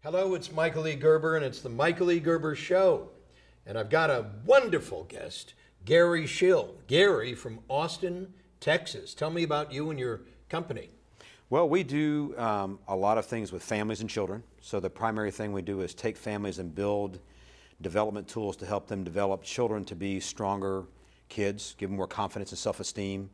Hello, it's Michael E. Gerber, and it's the Michael E. Gerber Show. And I've got a wonderful guest, Gary Schill. Gary from Austin, Texas. Tell me about you and your company. Well, we do a lot of things with families and children. So the primary thing we do is take families and build development tools to help them develop children to be stronger kids, give them more confidence and self-esteem,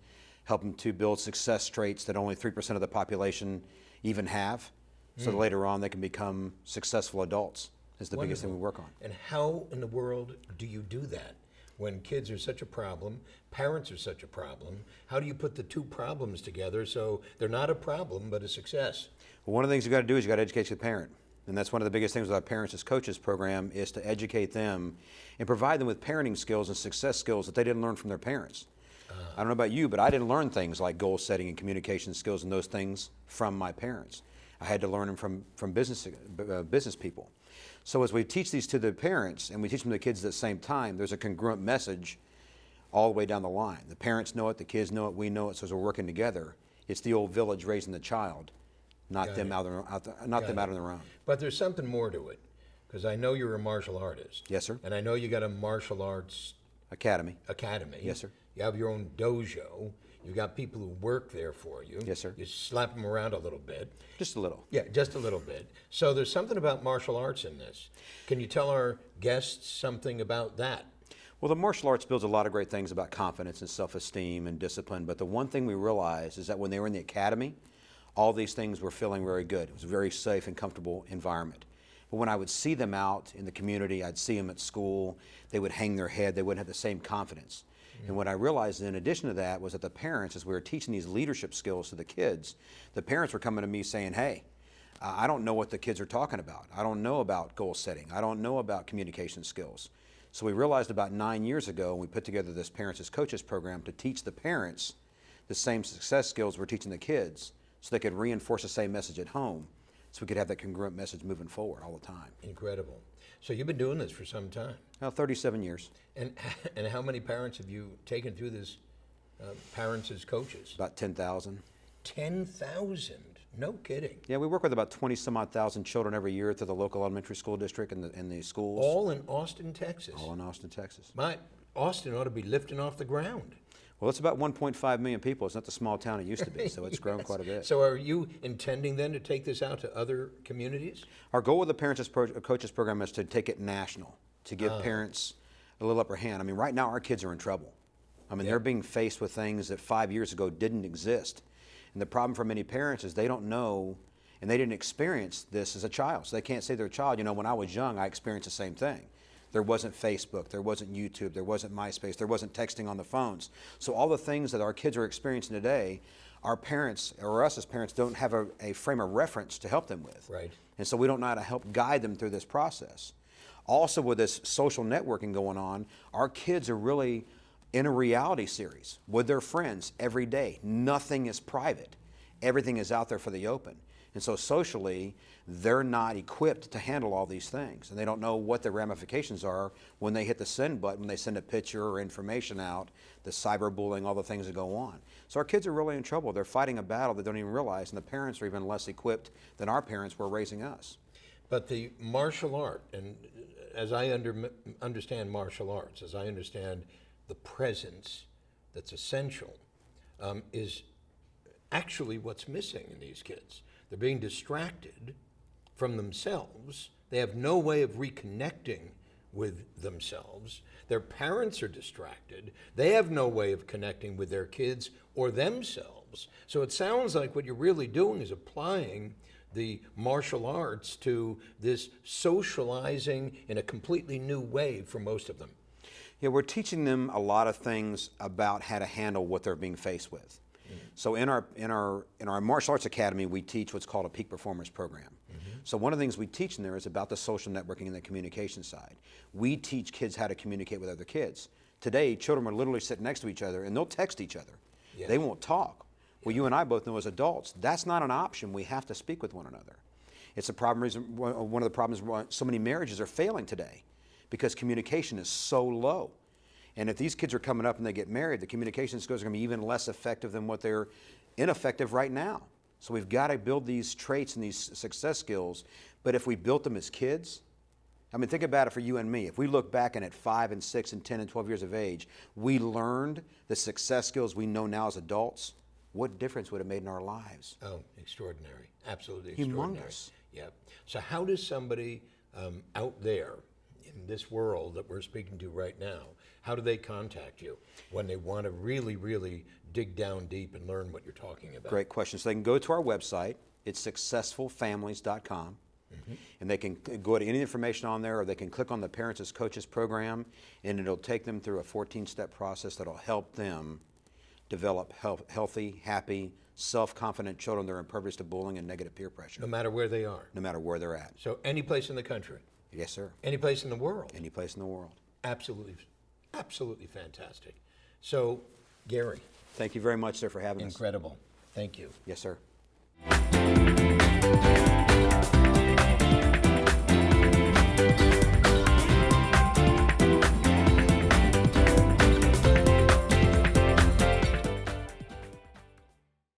help them to build success traits that only 3% of the population even have. So that later on they can become successful adults is the biggest thing we work on. And how in the world do you do that? When kids are such a problem, parents are such a problem, how do you put the two problems together so they're not a problem but a success? Well, one of the things you got to do is you got to educate the parent. And that's one of the biggest things with our Parents as Coaches program is to educate them and provide them with parenting skills and success skills that they didn't learn from their parents. I don't know about you, but I didn't learn things like goal setting and communication skills and those things from my parents. I had to learn them from business people. So as we teach these to the parents and we teach them to the kids at the same time, there's a congruent message all the way down the line. The parents know it, the kids know it, we know it, so as we're working together, it's the old village raising the child, not them out on their own. But there's something more to it, because I know you're a martial artist. Yes, sir. And I know you got a martial arts Academy. Yes, sir. You have your own dojo. You've got people who work there for you. Yes, sir. You slap them around a little bit. Just a little. Yeah, just a little bit. So there's something about martial arts in this. Can you tell our guests something about that? Well, the martial arts builds a lot of great things about confidence and self-esteem and discipline, but the one thing we realized is that when they were in the academy, all these things were feeling very good. It was a very safe and comfortable environment. But when I would see them out in the community, I'd see them at school, they would hang their head, they wouldn't have the same confidence. And what I realized in addition to that was that the parents, as we were teaching these leadership skills to the kids, the parents were coming to me saying, hey, I don't know what the kids are talking about. I don't know about goal setting. I don't know about communication skills. So we realized about 9 years ago, and we put together this Parents as Coaches program to teach the parents the same success skills we're teaching the kids so they could reinforce the same message at home so we could have that congruent message moving forward all the time. Incredible. So you've been doing this for some time. Now, 37 years. And how many parents have you taken through this Parents as Coaches? About 10,000. 10,000? No kidding. Yeah, we work with about 20 some odd thousand children every year through the local elementary school district and the schools. All in Austin, Texas? All in Austin, Texas. Austin ought to be lifting off the ground. Well, it's about 1.5 million people. It's not the small town it used to be, so it's grown quite a bit. So are you intending then to take this out to other communities? Our goal with the Parents as Coaches program is to take it national, to give parents a little upper hand. I mean, right now our kids are in trouble. I mean, they're being faced with things that 5 years ago didn't exist. And the problem for many parents is they don't know and they didn't experience this as a child. So they can't say to their child, you know, when I was young, I experienced the same thing. There wasn't Facebook, there wasn't YouTube, there wasn't MySpace, there wasn't texting on the phones. So all the things that our kids are experiencing today, our parents, or us as parents, don't have a frame of reference to help them with. Right. And so we don't know how to help guide them through this process. Also, with this social networking going on, our kids are really in a reality series with their friends every day. Nothing is private. Everything is out there for the open. And so socially, they're not equipped to handle all these things. And they don't know what the ramifications are when they hit the send button, when they send a picture or information out, the cyberbullying, all the things that go on. So our kids are really in trouble. They're fighting a battle they don't even realize, and the parents are even less equipped than our parents were raising us. But the martial art, and as I understand martial arts, as I understand the presence that's essential, is actually what's missing in these kids. They're being distracted from themselves. They have no way of reconnecting with themselves. Their parents are distracted. They have no way of connecting with their kids or themselves. So it sounds like what you're really doing is applying the martial arts to this socializing in a completely new way for most of them. Yeah, we're teaching them a lot of things about how to handle what they're being faced with. So in our martial arts academy, we teach what's called a peak performance program. So one of the things we teach in there is about the social networking and the communication side. We teach kids how to communicate with other kids. Today, children will literally sit next to each other and they'll text each other. Yes. They won't talk. Well, you and I both know as adults, that's not an option. We have to speak with one another. It's a problem reason, one of the problems why so many marriages are failing today, because communication is so low. And if these kids are coming up and they get married, the communication skills are going to be even less effective than what they're ineffective right now. So we've got to build these traits and these success skills. But if we built them as kids, I mean, think about it for you and me. If we look back and at 5 and 6 and 10 and 12 years of age, we learned the success skills we know now as adults, what difference would it have made in our lives? Oh, extraordinary. Absolutely extraordinary. Humongous. Yeah. So how does somebody out there in this world that we're speaking to right now, how do they contact you when they want to really, really dig down deep and learn what you're talking about? Great question. So they can go to our website. It's successfulfamilies.com. And they can go to any information on there, or they can click on the Parents as Coaches program, and it'll take them through a 14-step process that'll help them develop healthy, happy, self-confident children that are impervious to bullying and negative peer pressure. No matter where they are. No matter where they're at. So any place in the country. Yes, sir. Any place in the world. Any place in the world. Absolutely, absolutely fantastic. So, Gary. Thank you very much, sir, for having us. Incredible. Thank you. Yes, sir.